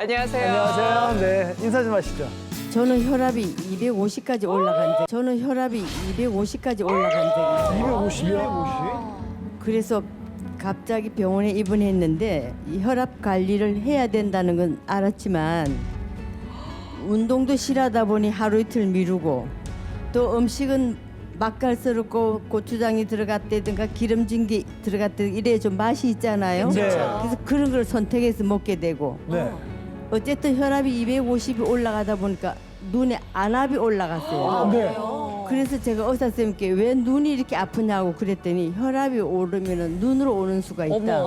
안녕하세요. 안녕하세요. 네, 인사 좀 하시죠. 저는 혈압이 250까지 올라간 적, 저는 혈압이 250까지 올라간 적이 있어요. 250이요? 그래서 갑자기 병원에 입원했는데 이 혈압 관리를 해야 된다는 건 알았지만 운동도 싫어하다 보니 하루 이틀 미루고 또 음식은 맛깔스럽고 고추장이 들어갔다든가 기름진 게 들어갔다든가 이래 좀 맛이 있잖아요. 네. 그래서 그런 걸 선택해서 먹게 되고 네. 어쨌든 혈압이 250이 올라가다 보니까 눈에 안압이 올라갔어요. 네. 그래서 제가 의사 선생님께 왜 눈이 이렇게 아프냐고 그랬더니 혈압이 오르면은 눈으로 오는 수가 있다.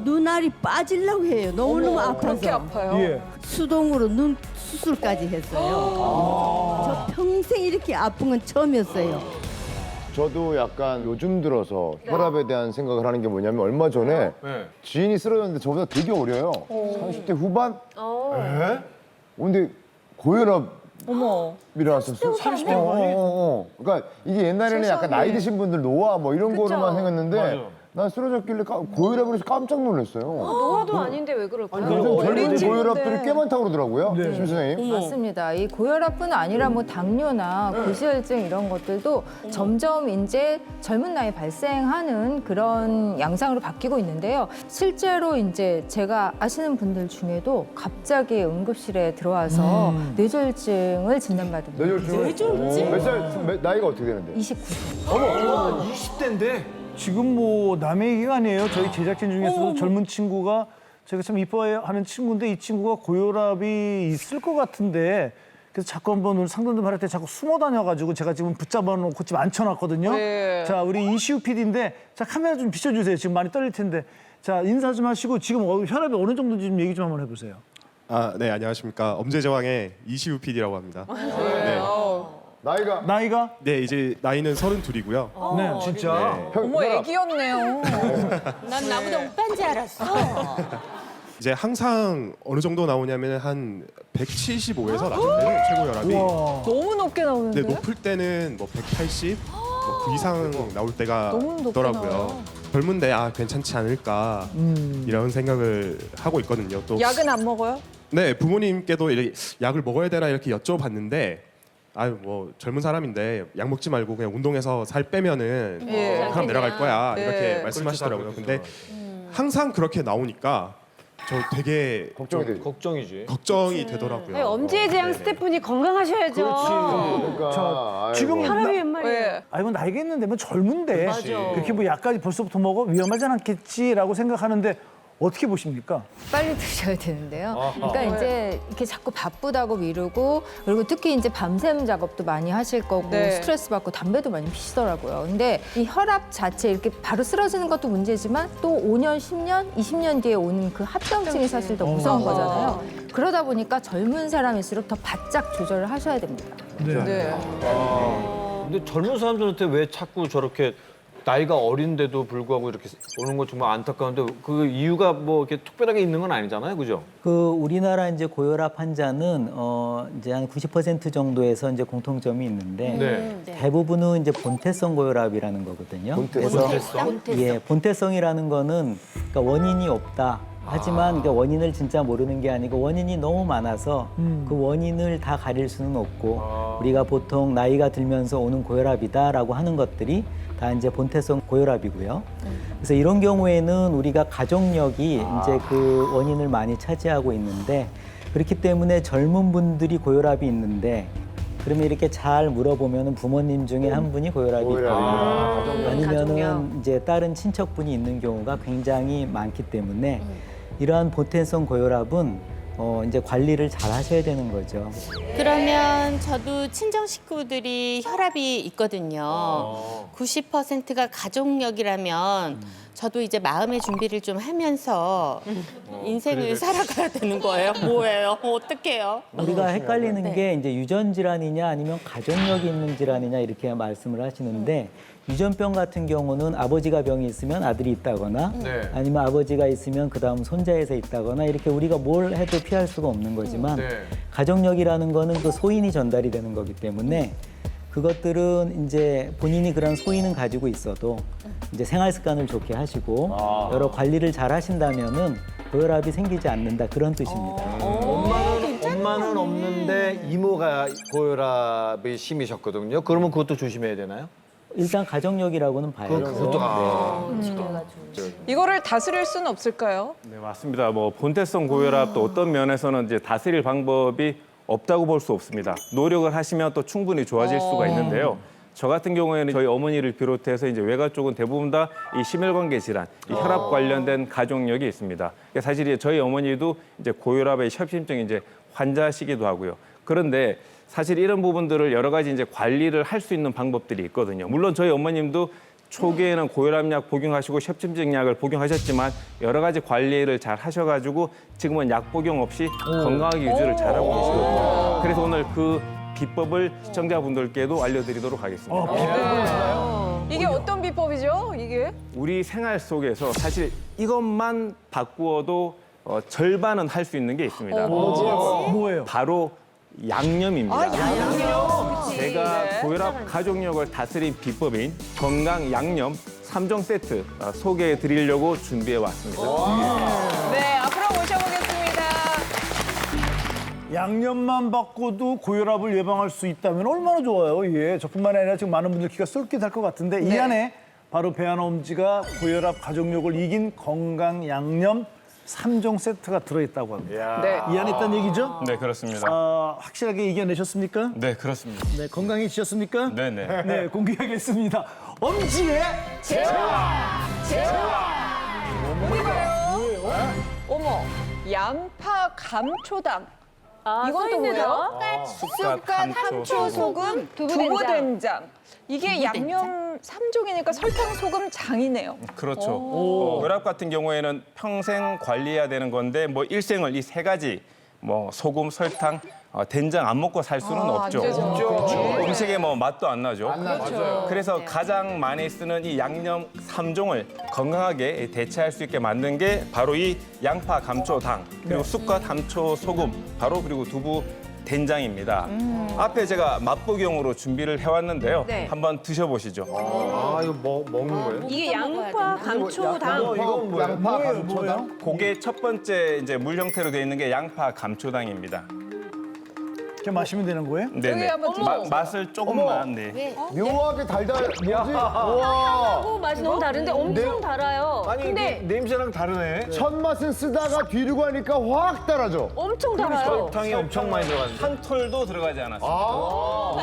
눈알이 빠지려고 해요. 너무너무 아파서. 그렇게 아파요? 예. 수동으로 눈 수술까지 했어요. 저 평생 이렇게 아픈 건 처음이었어요. 저도 약간 요즘 들어서 혈압에 대한 생각을 하는 게 뭐냐면 얼마 전에 지인이 쓰러졌는데 저보다 되게 어려요. 30대 후반? 근데 고혈압이라서 30대 그러니까 이게 옛날에는 약간 나이 드신 분들 노화 뭐 이런 거로만 생겼는데 난 쓰러졌길래 고혈압으로 해서 깜짝 놀랐어요. 노화도 아닌데 왜 그럴까요? 요즘 젊은 고혈압들이 꽤 많다고 그러더라고요. 네. 심 선생님. 맞습니다. 이 고혈압뿐 아니라 뭐 당뇨나 고지혈증 이런 것들도 점점 이제 젊은 나이에 발생하는 그런 양상으로 바뀌고 있는데요. 실제로 이제 제가 아시는 분들 중에도 갑자기 응급실에 들어와서 뇌졸중을 진단받은 분들 뇌졸중? 나이가 어떻게 되는데? 29세. 20대인데? 지금 뭐 남의 얘기가 아니에요. 저희 제작진 중에서도 젊은 친구가 제가 참 이뻐하는 친구인데 이 친구가 고혈압이 있을 것 같은데 그래서 자꾸 한번 오늘 상담 좀 할 때 자꾸 숨어 다녀가지고 제가 지금 붙잡아 놓고 지금 앉혀놨거든요. 네. 자, 우리 이시우 PD인데 자, 카메라 좀 비춰주세요. 지금 많이 떨릴 텐데. 자, 인사 좀 하시고 지금 혈압이 어느 정도인지 좀 얘기 좀 한번 해보세요. 아, 네, 안녕하십니까. 엄제제왕의 이시우 PD라고 합니다. 나이가? 네, 이제 나이는 32이고요. 네, 진짜. 어머, 애기였네요. 난 나보다 오빠인 줄 알았어. 이제 항상 어느 정도 나오냐면 한 175에서 낮을 때는 최고 혈압이. 와. 너무 높게 나오는데? 네, 높을 때는 뭐 180, 그 이상 나올 때가 너무 높게 있더라고요. 나와요. 젊은데 괜찮지 않을까 이런 생각을 하고 있거든요. 또 약은 안 먹어요? 네, 부모님께도 이렇게 약을 먹어야 되나 이렇게 여쭤봤는데 아유 뭐 젊은 사람인데 약 먹지 말고 그냥 운동해서 살 빼면은 예. 그럼 내려갈 거야 네. 이렇게 말씀하시더라고요. 근데 항상 그렇게 나오니까 저 되게 걱정이 되지. 걱정이 되더라고요. 아니, 엄지의 재앙 네네. 스태프니 건강하셔야죠. 그러니까. 자, 아이고. 지금 혈압이 웬 말이에요. 왜? 아이고 나이가 있는데 뭐 젊은데 맞아. 그렇게 뭐 약까지 벌써부터 먹어 위험하지 않겠지라고 생각하는데 어떻게 보십니까? 빨리 드셔야 되는데요. 그러니까 이제 이렇게 자꾸 바쁘다고 미루고 그리고 특히 이제 밤샘 작업도 많이 하실 거고 네. 스트레스 받고 담배도 많이 피시더라고요. 근데 이 혈압 자체 이렇게 바로 쓰러지는 것도 문제지만 또 5년, 10년, 20년 뒤에 오는 그 합병증이 사실 더 무서운 거잖아요. 그러다 보니까 젊은 사람일수록 더 바짝 조절을 하셔야 됩니다. 네. 근데 젊은 사람들한테 왜 자꾸 저렇게 나이가 어린데도 불구하고 이렇게 오는 거 정말 안타까운데 그 이유가 뭐 이렇게 특별하게 있는 건 아니잖아요, 그죠? 그 우리나라 이제 고혈압 환자는 이제 한 90% 정도에서 이제 공통점이 있는데 대부분은 이제 본태성 고혈압이라는 거거든요. 예, 본태성이라는 거는 그러니까 원인이 없다. 하지만 그러니까 원인을 진짜 모르는 게 아니고 원인이 너무 많아서 그 원인을 다 가릴 수는 없고 우리가 보통 나이가 들면서 오는 고혈압이다라고 하는 것들이 다 이제 본태성 고혈압이고요. 그래서 이런 경우에는 우리가 가족력이 이제 그 원인을 많이 차지하고 있는데 그렇기 때문에 젊은 분들이 고혈압이 있는데 그러면 이렇게 잘 물어보면 부모님 중에 한 분이 고혈압이 있거나 아니면은 이제 다른 친척분이 있는 경우가 굉장히 많기 때문에 이러한 본태성 고혈압은 이제 관리를 잘 하셔야 되는 거죠. 그러면 저도 친정 식구들이 혈압이 있거든요. 90%가 가족력이라면 저도 이제 마음의 준비를 좀 하면서 인생을 살아가야 되는 거예요. 뭐예요? 어떡해요? 우리가 헷갈리는 게 이제 유전 질환이냐 아니면 가족력이 있는 질환이냐 이렇게 말씀을 하시는데 유전병 같은 경우는 아버지가 병이 있으면 아들이 있다거나 아니면 아버지가 있으면 그다음 손자에서 있다거나 이렇게 우리가 뭘 해도 피할 수가 없는 거지만 가족력이라는 거는 그 소인이 전달이 되는 거기 때문에 그것들은 이제 본인이 그런 소인은 가지고 있어도 이제 생활 습관을 좋게 하시고 여러 관리를 잘 하신다면은 고혈압이 생기지 않는다 그런 뜻입니다. 엄마는 없는데 이모가 고혈압이 심이셨거든요. 그러면 그것도 조심해야 되나요? 일단 가족력이라고는 봐야죠. 이거를 다스릴 수는 없을까요? 네, 맞습니다. 뭐 본태성 고혈압도 어떤 면에서는 이제 다스릴 방법이 없다고 볼 수 없습니다. 노력을 하시면 또 충분히 좋아질 수가 있는데요. 저 같은 경우에는 저희 어머니를 비롯해서 이제 외가 쪽은 대부분 다 이 심혈관계 질환, 이 혈압 관련된 가족력이 있습니다. 사실 이제 저희 어머니도 이제 고혈압의 협심증 이제 환자시기도 하고요. 그런데 사실 이런 부분들을 여러 가지 이제 관리를 할 수 있는 방법들이 있거든요. 물론 저희 어머님도 초기에는 고혈압약 복용하시고 협심증 약을 복용하셨지만 여러 가지 관리를 잘 하셔가지고 지금은 약 복용 없이 건강하게 유지를 잘하고 계시거든요. 그래서 오늘 그 비법을 시청자분들께도 알려드리도록 하겠습니다. 이게 어떤 비법이죠? 이게? 우리 생활 속에서 사실 이것만 바꾸어도 절반은 할 수 있는 게 있습니다. 뭐예요? 바로 양념입니다. 양념. 제가 고혈압 가족력을 다스린 비법인 건강 양념 3종 세트 소개해 드리려고 준비해 왔습니다. 네, 앞으로 모셔보겠습니다. 양념만 바꿔도 고혈압을 예방할 수 있다면 얼마나 좋아요. 예. 저뿐만 아니라 지금 많은 분들 귀가 쏠깃할 것 같은데 이 안에 바로 배하나 엄지가 고혈압 가족력을 이긴 건강 양념 3종 세트가 들어있다고 합니다. 네. 이 안에 있다는 얘기죠? 네, 그렇습니다. 확실하게 이겨내셨습니까? 네, 그렇습니다. 네, 건강해지셨습니까? 네네. 네, 공개하겠습니다. 엄지의 어디 봐요? 어머, 양파 감초당. 이것도 뭐예요? 쑥갓, 함초, 소금, 두부된장. 이게 양념 3종이니까 설탕, 소금, 장이네요. 그렇죠. 고혈압 같은 경우에는 평생 관리해야 되는 건데 뭐 일생을 이 세 가지 뭐 소금, 설탕, 된장 안 먹고 살 수는 없죠. 되죠. 음식에 뭐 맛도 안 나죠. 그래서 가장 많이 쓰는 이 양념 3종을 건강하게 대체할 수 있게 만든 게 바로 이 양파, 감초당, 그리고 쑥갓, 함초, 소금, 바로 그리고 두부, 된장입니다. 앞에 제가 맛보기용으로 준비를 해왔는데요. 한번 드셔보시죠. 이거 먹는 거예요? 이게 양파, 감초당. 양파 감초당? 그게 첫 번째 이제 물 형태로 되어 있는 게 양파, 감초당입니다. 이렇게 마시면 되는 거예요? 네네. 한번 드셔보세요. 맛을 조금만. 네. 묘하게 달달. 뭐지? 우와. 맛이 너무 다른데 엄청 달아요. 아니 근데 냄새랑 다르네. 첫 맛은 쓰다가 뒤로 가니까 확 달아져. 엄청 달아요. 설탕이 엄청 많이 들어갔는데. 한 톨도 들어가지 않았어요.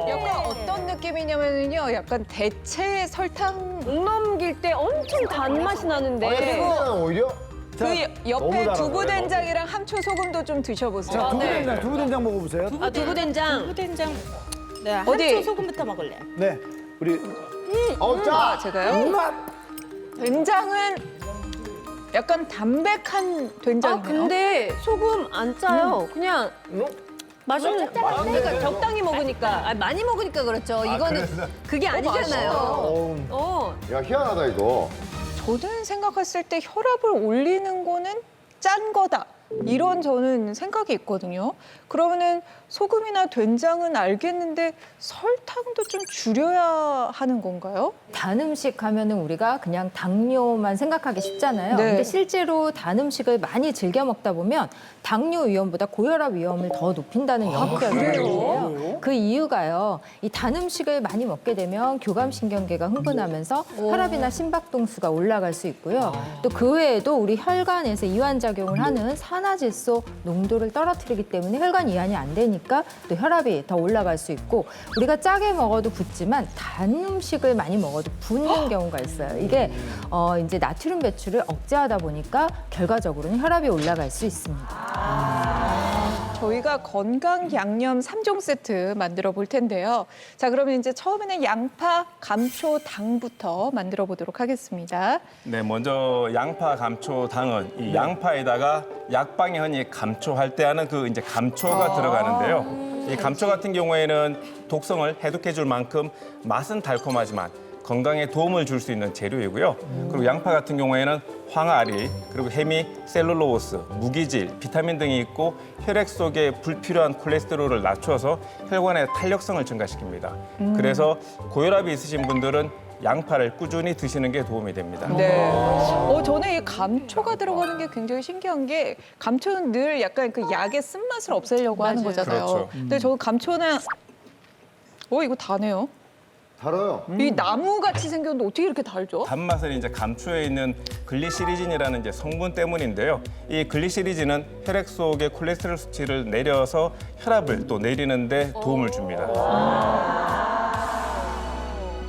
약간 어떤 느낌이냐면요. 약간 대체 설탕. 목 넘길 때 엄청 단맛이 나는데. 그리고 오히려 그 너무 옆에 달아요. 두부된장이랑 함초, 소금도 좀 드셔보세요. 자, 두부된장 먹어보세요. 두부된장. 두부된장. 네, 어디? 한초 소금부터 먹을래요. 네, 우리 짜. 제가요? 된장은 약간 담백한 된장이네요. 근데 소금 안 짜요. 그냥 맛있는. 그러니까 적당히 먹으니까. 많이 먹으니까 그렇죠. 이거는 그게 아니잖아요. 야, 희한하다 이거. 저는 생각했을 때 혈압을 올리는 거는 짠 거다. 이런 저는 생각이 있거든요. 그러면은 소금이나 된장은 알겠는데 설탕도 좀 줄여야 하는 건가요? 단 음식 하면은 우리가 그냥 당뇨만 생각하기 쉽잖아요. 네. 근데 실제로 단 음식을 많이 즐겨 먹다 보면 당뇨 위험보다 고혈압 위험을 더 높인다는 연구 결과가 있는데요. 그 이유가요. 이 단 음식을 많이 먹게 되면 교감신경계가 흥분하면서 혈압이나 심박동수가 올라갈 수 있고요. 또 그 외에도 우리 혈관에서 이완작용을 하는 산화질소 농도를 떨어뜨리기 때문에 혈관 이완이 안 되니까 또 혈압이 더 올라갈 수 있고 우리가 짜게 먹어도 붓지만 단 음식을 많이 먹어도 붓는 경우가 있어요. 이게 이제 나트륨 배출을 억제하다 보니까 결과적으로는 혈압이 올라갈 수 있습니다. 저희가 건강 양념 3종 세트 만들어 볼 텐데요. 자, 그러면 이제 처음에는 양파, 감초, 당부터 만들어 보도록 하겠습니다. 네, 먼저 양파, 감초, 당은 이 양파에다가 약방에 흔히 감초할 때 하는 그 이제 감초가 들어가는데요. 이 감초 같은 경우에는 독성을 해독해 줄 만큼 맛은 달콤하지만 건강에 도움을 줄 수 있는 재료이고요. 그리고 양파 같은 경우에는 황아리, 그리고 해미, 셀룰로스, 무기질, 비타민 등이 있고 혈액 속에 불필요한 콜레스테롤을 낮춰서 혈관의 탄력성을 증가시킵니다. 그래서 고혈압이 있으신 분들은 양파를 꾸준히 드시는 게 도움이 됩니다. 네. 저는 이 감초가 들어가는 게 굉장히 신기한 게 감초는 늘 약간 그 약의 쓴맛을 없애려고 하는 거잖아요. 그렇죠. 근데 저 감초는 이거 다네요. 달아요. 이 나무 같이 생겼는데 어떻게 이렇게 달죠? 단맛은 이제 감초에 있는 글리시리진이라는 이제 성분 때문인데요. 이 글리시리진은 혈액 속의 콜레스테롤 수치를 내려서 혈압을 또 내리는데 도움을 줍니다.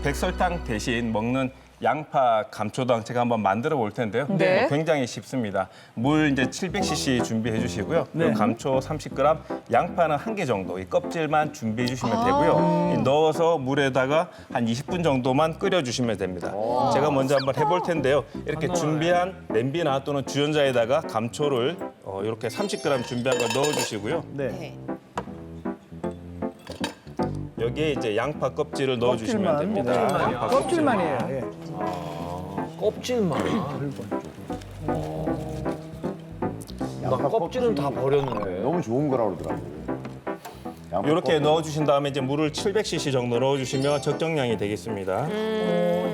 백설탕 대신 먹는 양파 감초당 제가 한번 만들어 볼 텐데요. 네. 굉장히 쉽습니다. 물 이제 700cc 준비해 주시고요. 네. 그리고 감초 30g, 양파는 1개 정도, 이 껍질만 준비해 주시면 되고요. 이 넣어서 물에다가 한 20분 정도만 끓여 주시면 됩니다. 제가 먼저 한번 해볼 텐데요. 이렇게 준비한 냄비나 또는 주전자에다가 감초를 이렇게 30g 준비한 걸 넣어 주시고요. 네. 여기에 이제 양파 껍질을 넣어 주시면 됩니다. 양파 껍질만이에요. 예. 껍질만. 나 껍질은 다 버렸는데. 너무 좋은 거라고 그러더라고요. 양파 이렇게 껍질. 넣어주신 다음에 이제 물을 700cc 정도 넣어주시면 적정량이 되겠습니다.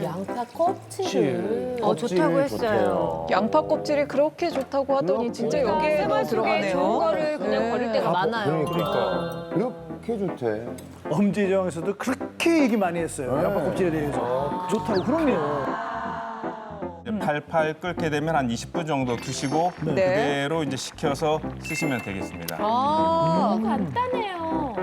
양파 껍질을. 껍질이 좋다고 했어요. 양파 껍질이 그렇게 좋다고 하더니 진짜 여기에 들어가네요. 좋은 거를 그냥 네. 버릴 때가 많아요. 그러니까. 그렇게 좋대. 엄지정에서도 그렇게 얘기 많이 했어요. 양파 껍질에 대해서. 좋다고. 그럼요. 이제 팔팔 끓게 되면 한 20분 정도 두시고 네. 그대로 이제 식혀서 쓰시면 되겠습니다. 간단해요.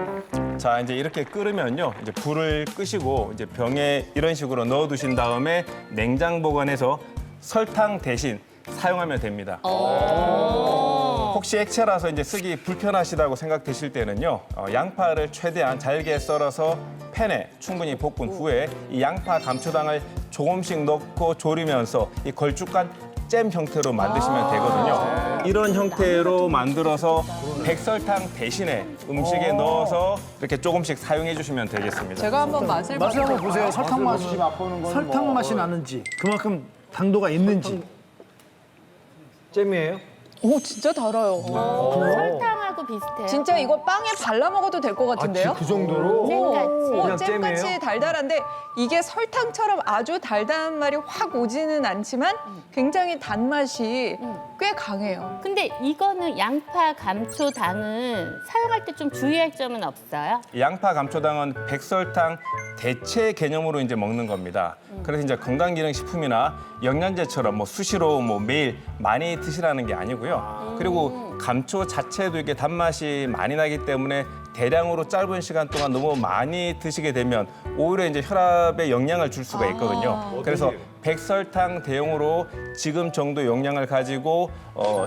자, 이제 이렇게 끓으면요, 이제 불을 끄시고 이제 병에 이런 식으로 넣어두신 다음에 냉장 보관해서 설탕 대신 사용하면 됩니다. 혹시 액체라서 이제 쓰기 불편하시다고 생각되실 때는요, 양파를 최대한 잘게 썰어서 팬에 충분히 볶은 후에 이 양파 감초당을 조금씩 넣고 졸이면서 이 걸쭉한 잼 형태로 만드시면 되거든요. 이런 형태로 만들어서 백설탕 대신에 음식에 넣어서 이렇게 조금씩 사용해 주시면 되겠습니다. 제가 한번 맛을 맛을 한번 봐볼게요. 보세요. 설탕 맛이 맛보는 건 설탕 뭐 맛이 나는지 그만큼 당도가 있는지. 잼이에요? 진짜 달아요. 설탕하고 비슷해요. 진짜 이거 빵에 발라 먹어도 될 것 같은데요? 그 정도로? 그냥 잼같이 잼이에요? 달달한데 이게 설탕처럼 아주 달달한 말이 확 오지는 않지만 굉장히 단맛이 꽤 강해요. 근데 이거는 양파, 감초, 당은 사용할 때 좀 주의할 점은 없어요? 양파 감초당은 백설탕 대체 개념으로 이제 먹는 겁니다. 그래서 이제 건강기능식품이나 영양제처럼 뭐 수시로 뭐 매일 많이 드시라는 게 아니고요. 그리고 감초 자체도 이렇게 단맛이 많이 나기 때문에 대량으로 짧은 시간 동안 너무 많이 드시게 되면 오히려 이제 혈압에 영향을 줄 수가 있거든요. 그래서 백설탕 대용으로 지금 정도 용량을 가지고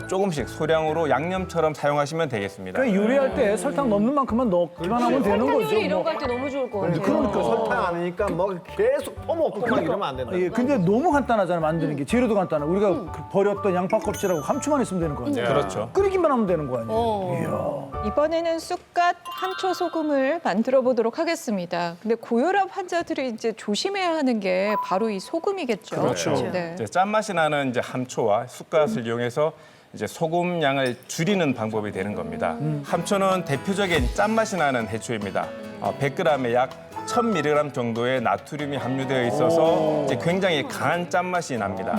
조금씩 소량으로 양념처럼 사용하시면 되겠습니다. 그러니까 요리할 때 설탕 넣는 만큼만 넣기만 하면 되는 거죠. 요리 이런 뭐. 거 할 때 너무 좋을 것 같아요. 그러니까 설탕 안 하니까 뭐 계속 퍼먹고 막 이러면 안 된다. 예, 근데 너무 간단하잖아요, 만드는 게. 재료도 간단하고. 우리가 그 버렸던 양파 껍질하고 감초만 있으면 되는 거 아니에요? 그렇죠. 끓이기만 하면 되는 거 아니에요? 이야. 이번에는 쑥갓 함초 소금을 만들어 보도록 하겠습니다. 근데 고혈압 환자들이 이제 조심해야 하는 게 바로 이 소금이겠죠. 그렇죠. 네. 이제 짠맛이 나는 이제 함초와 쑥갓을 이용해서 이제 소금 양을 줄이는 방법이 되는 겁니다. 함초는 대표적인 짠맛이 나는 해초입니다. 100g에 약 1000mg 정도의 나트륨이 함유되어 있어서 이제 굉장히 강한 짠맛이 납니다.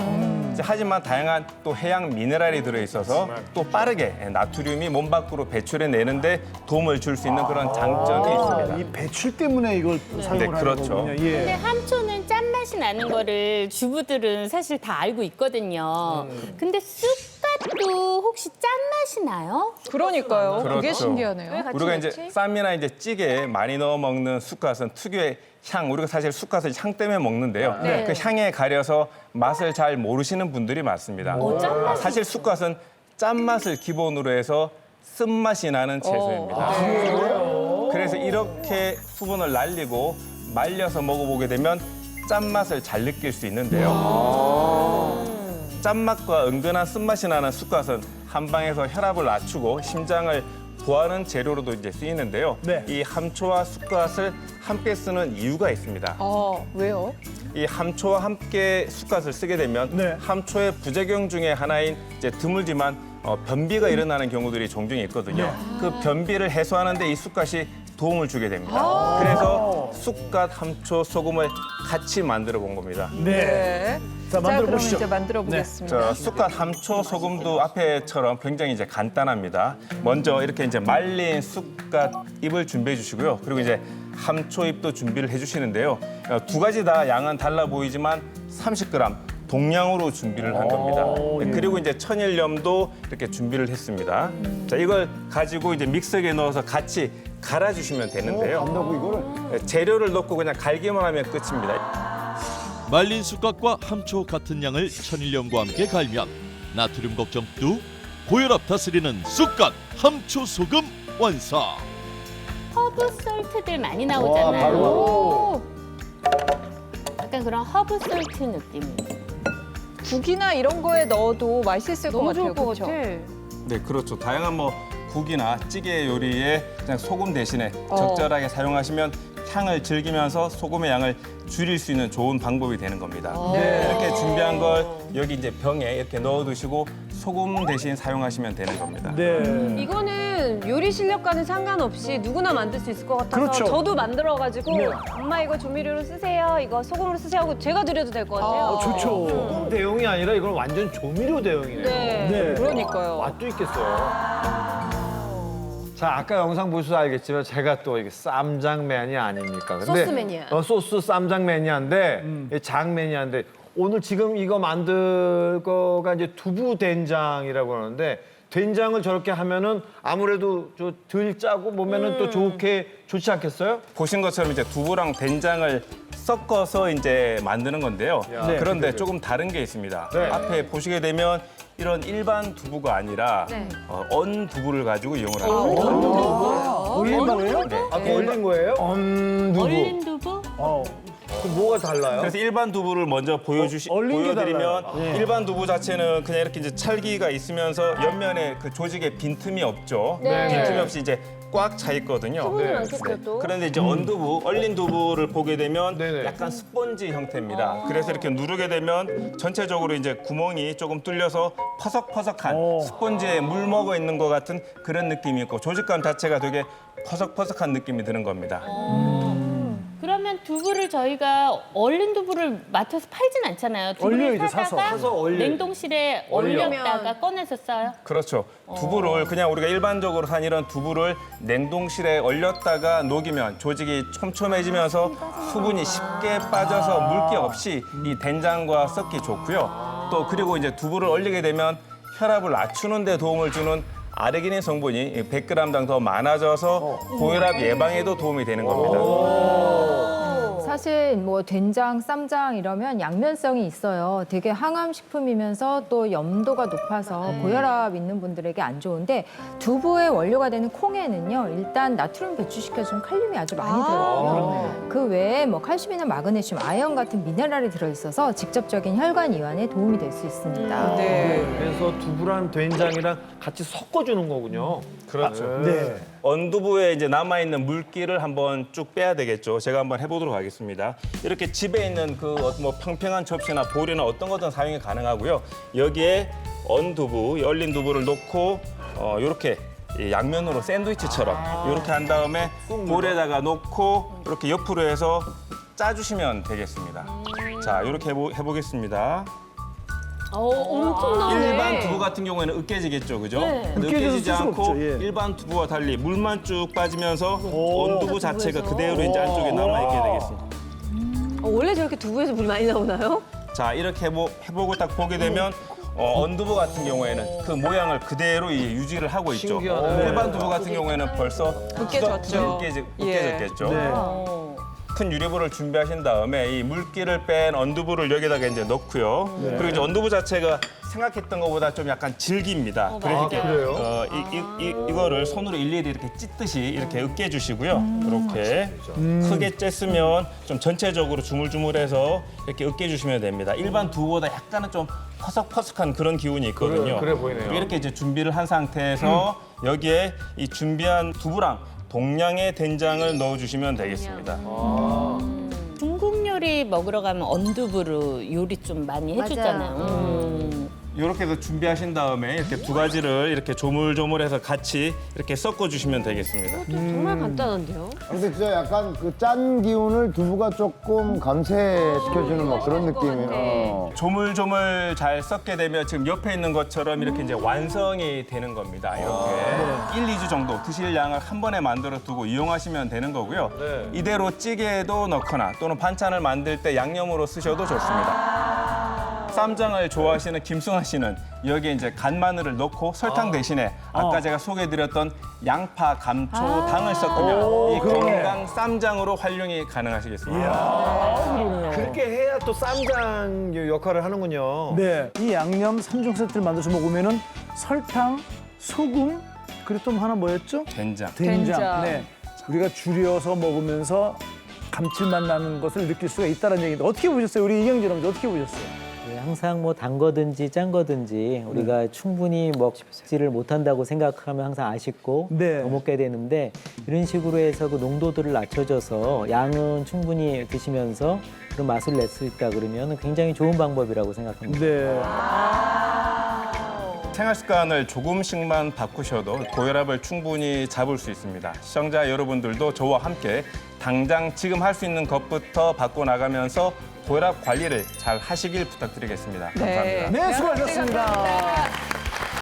이제 하지만 다양한 또 해양 미네랄이 들어있어서 또 빠르게 나트륨이 몸 밖으로 배출해내는데 도움을 줄 수 있는 그런 장점이 있습니다. 이 배출 때문에 이걸 사용을 하는 그렇죠. 거군요. 근데 예. 함초는 짠맛이 나는 거를 주부들은 사실 다 알고 있거든요. 근데 쑥갓도 혹시 짠맛이 나요? 그러니까요. 그게 그렇죠. 신기하네요. 우리가 이제 쌈이나 이제 찌개에 많이 넣어 먹는 쑥갓은 특유의 향, 우리가 사실 쑥갓을 향 때문에 먹는데요. 네. 그 향에 가려서 맛을 잘 모르시는 분들이 많습니다. 사실 쑥갓은 짠맛을 기본으로 해서 쓴맛이 나는 채소입니다. 그래서 이렇게 수분을 날리고 말려서 먹어보게 되면 짠맛을 잘 느낄 수 있는데요. 짠맛과 은근한 쓴맛이 나는 쑥갓은 한방에서 혈압을 낮추고 심장을 보하는 재료로도 이제 쓰이는데요. 네. 이 함초와 쑥갓을 함께 쓰는 이유가 있습니다. 왜요? 이 함초와 함께 쑥갓을 쓰게 되면 네. 함초의 부작용 중에 하나인 이제 드물지만 변비가 일어나는 경우들이 종종 있거든요. 그 변비를 해소하는데 이 쑥갓이 도움을 주게 됩니다. 그래서 쑥갓, 함초, 소금을 같이 만들어 본 겁니다. 네. 자, 자, 만들어 그럼 보시죠. 이제 만들어 보겠습니다. 자, 쑥갓, 함초, 소금도 앞에처럼 굉장히 이제 간단합니다. 먼저 이렇게 이제 말린 쑥갓 잎을 준비해 주시고요. 그리고 이제 함초 잎도 준비를 해 주시는데요. 두 가지 다 양은 달라 보이지만 30g 동량으로 준비를 한 겁니다. 그리고 이제 천일염도 이렇게 준비를 했습니다. 자, 이걸 가지고 이제 믹서기에 넣어서 같이 갈아주시면 되는데요. 간다고 이거를? 재료를 넣고 그냥 갈기만 하면 끝입니다. 말린 쑥갓과 함초 같은 양을 천일염과 함께 갈면 나트륨 걱정 뚝, 고혈압 다스리는 쑥갓, 함초, 소금 완성. 허브 솔트들 많이 와, 나오잖아요. 바로. 약간 그런 허브 솔트 느낌. 국이나 이런 거에 넣어도 맛있을 것 너무 같아요. 좋을 것 그렇죠? 같아. 네, 그렇죠. 다양한 뭐 국이나 찌개 요리에 그냥 소금 대신에 적절하게 사용하시면 향을 즐기면서 소금의 양을 줄일 수 있는 좋은 방법이 되는 겁니다. 이렇게 준비한 걸 여기 이제 병에 이렇게 넣어두시고 소금 대신 사용하시면 되는 겁니다. 네. 이거는 요리 실력과는 상관없이 누구나 만들 수 있을 것 같아서 그렇죠. 저도 만들어가지고 네. 엄마 이거 조미료로 쓰세요, 이거 소금으로 쓰세요 하고 제가 드려도 될 것 같아요. 좋죠. 소금 대용이 아니라 이건 완전 조미료 대용이네요. 네. 네. 그러니까요. 맛도 있겠어요. 자, 아까 영상 보셔서 알겠지만 제가 또 이게 쌈장 매니아 아닙니까? 소스 매니아. 소스 쌈장 매니아인데 장 매니아인데 오늘 지금 이거 만들 거가 이제 두부 된장이라고 하는데 된장을 저렇게 하면은 아무래도 덜 짜고 몸에는 또 좋지 않겠어요? 보신 것처럼 이제 두부랑 된장을 섞어서 이제 만드는 건데요. 네. 그런데 조금 다른 게 있습니다. 네. 앞에 보시게 되면 이런 일반 두부가 아니라 네. 언 두부를 가지고 이용을 합니다. 올린 거예요? 네. 아, 얼린 거예요? 두부. 얼린 두부? 그럼 뭐가 달라요? 그래서 일반 두부를 먼저 얼린 게 보여드리면 달라요. 네. 일반 두부 자체는 그냥 이렇게 이제 찰기가 있으면서 옆면에 그 조직에 빈틈이 없죠. 네. 빈틈이 없이 이제 꽉 차 있거든요. 소금이 네. 많겠죠 또. 그런데 이제 언두부, 얼린 두부를 보게 되면 네네. 약간 스펀지 형태입니다. 그래서 이렇게 누르게 되면 전체적으로 이제 구멍이 조금 뚫려서 퍼석퍼석한 스펀지에 물 먹어 있는 것 같은 그런 느낌이 있고 조직감 자체가 되게 퍼석퍼석한 느낌이 드는 겁니다. 그러면 두부를 저희가 얼린 두부를 마트에서 팔진 않잖아요. 두부를 얼려야죠, 사다가 사서 얼려요. 냉동실에 얼렸다가 꺼내서 써요. 그렇죠. 두부를 그냥 우리가 일반적으로 산 이런 두부를 냉동실에 얼렸다가 녹이면 조직이 촘촘해지면서 수분이 쉽게 빠져서 물기 없이 이 된장과 섞기 좋고요. 또 그리고 이제 두부를 얼리게 되면 혈압을 낮추는 데 도움을 주는 아르기닌 성분이 100g당 더 많아져서 고혈압 예방에도 도움이 되는 겁니다. 사실 뭐 된장, 쌈장 이러면 양면성이 있어요. 되게 항암식품이면서 또 염도가 높아서 고혈압 있는 분들에게 안 좋은데 두부의 원료가 되는 콩에는요. 일단 나트륨 배출시켜주는 칼륨이 아주 많이 들어있고요. 그 외에 뭐 칼슘이나 마그네슘, 아연 같은 미네랄이 들어있어서 직접적인 혈관 이완에 도움이 될 수 있습니다. 네. 그래서 두부랑 된장이랑 같이 섞어주는 거군요. 그렇죠. 네. 언두부에 이제 남아있는 물기를 한번 쭉 빼야 되겠죠. 제가 한번 해보도록 하겠습니다. 이렇게 집에 있는 그 뭐 평평한 접시나 볼이나 어떤 거든 사용이 가능하고요. 여기에 언두부, 얼린 두부를 넣고 이렇게 양면으로 샌드위치처럼 이렇게 한 다음에 볼에다가 놓고 이렇게 옆으로 해서 짜주시면 되겠습니다. 자, 이렇게 해보겠습니다. 엄청 나오네. 일반 두부 같은 경우에는 으깨지겠죠, 그죠? 네. 근데 으깨져서 으깨지지 쓸 수 않고 없죠, 예. 일반 두부와 달리 물만 쭉 빠지면서 언두부 자체가 그대로 이제 안쪽에 남아있게 되겠습니다. 원래 저렇게 두부에서 물이 많이 나오나요? 자, 이렇게 해보고 딱 보게 되면 언두부 같은 경우에는 그 모양을 그대로 유지를 하고 있죠. 신기하네. 일반 두부 같은 경우에는 벌써 으깨졌죠. 으깨졌겠죠. 네. 큰 유리볼을 준비하신 다음에 이 물기를 뺀 언두부를 여기다가 이제 넣고요. 그리고 이제 언두부 자체가 생각했던 것보다 좀 약간 질깁니다. 그래서 이렇게 이거를 손으로 일일이 이렇게 찢듯이 이렇게 으깨주시고요. 이렇게 크게 쬐으면 좀 전체적으로 주물주물해서 이렇게 으깨주시면 됩니다. 일반 두부보다 약간은 좀 퍼석퍼석한 그런 기운이 있거든요. 그래 보이네요. 이렇게 이제 준비를 한 상태에서 여기에 이 준비한 두부랑 동량의 된장을 넣어주시면 되겠습니다. 중국 요리 먹으러 가면 언두부로 요리 좀 많이 해주잖아요. 이렇게 해서 준비하신 다음에 이렇게 두 가지를 이렇게 조물조물해서 같이 이렇게 섞어주시면 되겠습니다. 정말 간단한데요? 근데 진짜 약간 그 짠 기운을 두부가 조금 감쇄시켜주는 뭐 그런 느낌이에요. 조물조물 잘 섞게 되면 지금 옆에 있는 것처럼 이렇게 이제 완성이 되는 겁니다. 이렇게 1, 2주 정도 드실 양을 한 번에 만들어 두고 이용하시면 되는 거고요. 이대로 찌개에도 넣거나 또는 반찬을 만들 때 양념으로 쓰셔도 좋습니다. 쌈장을 좋아하시는 김승환 씨는 여기에 이제 간 마늘을 넣고 설탕 대신에 아까 제가 소개해드렸던 양파, 감초, 당을 섞으면 이 건강 쌈장으로 활용이 가능하시겠습니다. 그렇게 해야 또 쌈장 역할을 하는군요. 네, 이 양념 3종 세트를 만들어서 먹으면은 설탕, 소금, 그리고 또 하나 뭐였죠? 된장. 된장. 네, 우리가 줄여서 먹으면서 감칠맛 나는 것을 느낄 수가 있다는 얘기인데 어떻게 보셨어요? 우리 이경진 아버지 어떻게 보셨어요? 네, 항상 뭐 단 거든지 짠 거든지 우리가 충분히 먹지를 못한다고 생각하면 항상 아쉽고 네. 더 먹게 되는데 이런 식으로 해서 그 농도들을 낮춰줘서 양은 충분히 드시면서 그런 맛을 낼 수 있다 그러면 굉장히 좋은 방법이라고 생각합니다. 네. 생활 습관을 조금씩만 바꾸셔도 고혈압을 충분히 잡을 수 있습니다. 시청자 여러분들도 저와 함께 당장 지금 할 수 있는 것부터 바꿔나가면서 고혈압 관리를 잘 하시길 부탁드리겠습니다. 감사합니다. 네, 수고하셨습니다.